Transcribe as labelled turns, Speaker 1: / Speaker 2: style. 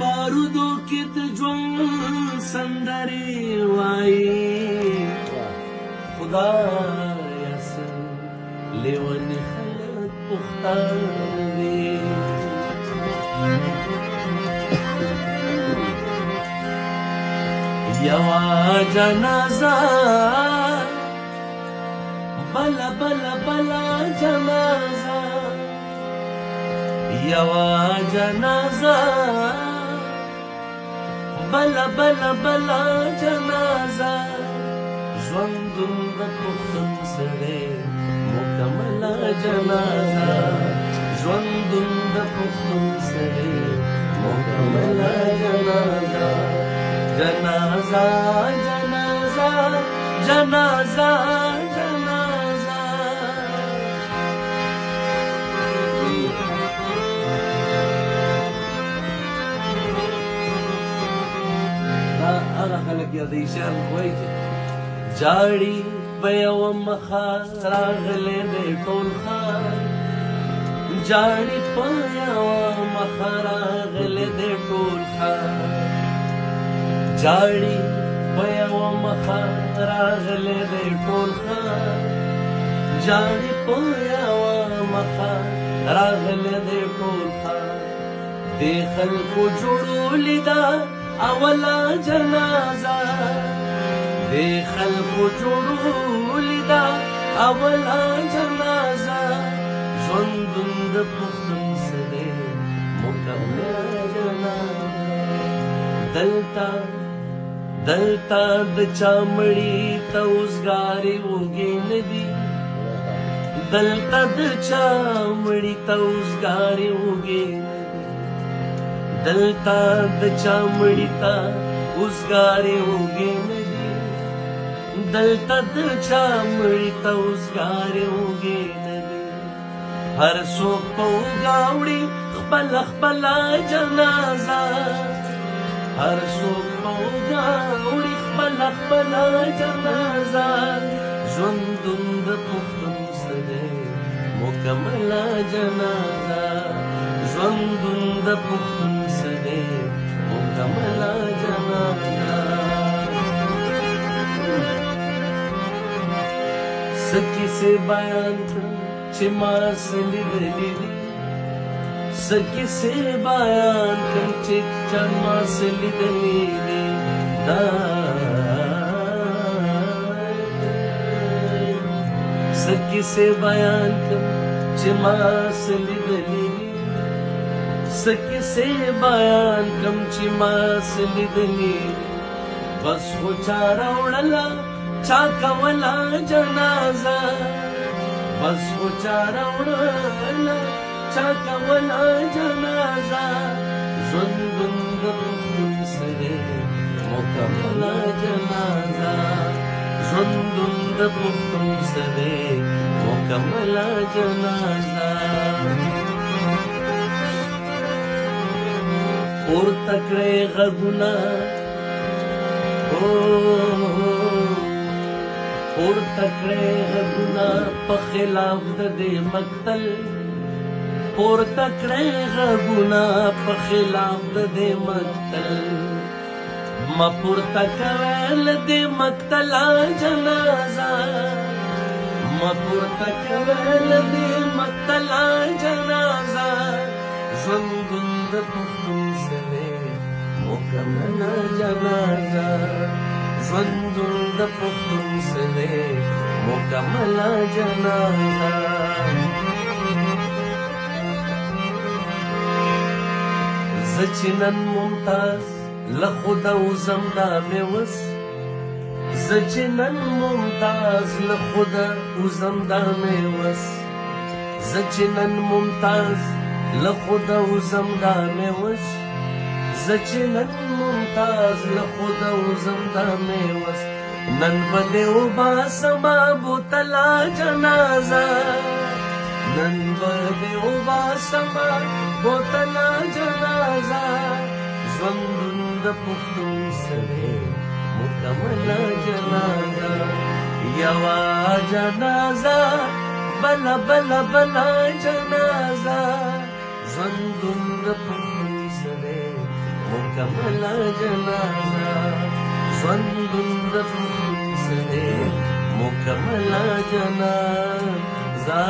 Speaker 1: بارودو کې د ژوند سندرې وایي خدایه څه لیوني خلک پښتانه دي یوه جنازه بله بله بله جنازه یوه جنازه بله بله بله جنازه ژوندون د پښتون سړی مکمله جنازه ژوندون د پښتون سړی مکمله جنازه جنازه جنازه جنازه جنازه دا هغه خلک یادوي شعر وایي چې جاړي په یوه مخه راغلی دی ټول ښار جاړي په یوه مخه راغلی دی ټول ښار جاړي په یوه مخه راغلی دی ټول ښار جاړي په یوه مخه راغلی دی ټول ښار دې خلکو جوړولې ده اوله جنازه دې خلکو جوړولې ده اوله جنازه ژوندون د پښتون سړی مکمله جنازه دلته د چا مړي ته اوزګارې اوږې نه دي دلته د چا مړي ته اوزګارې اوږې نه دي دلته د چا مړي ته اوزګارې اوږې نه دي دلته د چا مړي ته اوزګارې اوږې نه دي هر څوک په اوږه وړي خپله خپله جنازه هر څوک په اوږه وړي خپله خپله جنازه ژوندون د پښتون سړی مکمله جنازه ژوندون د پښتون سړی مکمله جنازه څه کیسې بیان کړم چې ما څه لیدلي دي څه کیسې بیان کړم چې چا ما څه لیدلي دي څه کیسې بیان کړم چې ما څه لیدلي دي څه کیسې بیان کړم چې ما څه لیدلي دي بس خو چا راوړله چا کوله جنازه بس خو چا راوړله چا کوله جنازه ژوندون د پښتون سړی مکمله جنازه ژوندون د پښتون سړی مکمله جنازه پورته کړئ غږونه پورته کړئ غږونه په خلاف د دې مقتل پورته کړئ غږونه په خلاف د دې مقتل مه پورته کوئ له دې مقتله جنازه مه پورته کوئ له دې مقتله جنازه ژوندون د پښتون سړی مکمله جنازه ژوندون د پښتون سړی مکمله جنازه زه چې نن ممتاز له خوده وځم دا مې وس زه چې نن ممتاز له خوده وځم دا مې وس زه چې نن ممتاز له خوده وځم دا مې وس زه چې نن ممتاز له خوده وځم دا مې وس نن به دې وباسمه بوتله جنازه نن به دې وباسمه بوتله جنازه ژوندون د پښتون سړی مکمله جنازه یوه جنازه بله بله بله جنازه ژوندون د پښتون سړی مكمل جنازة ژوند سره مكمل جنازة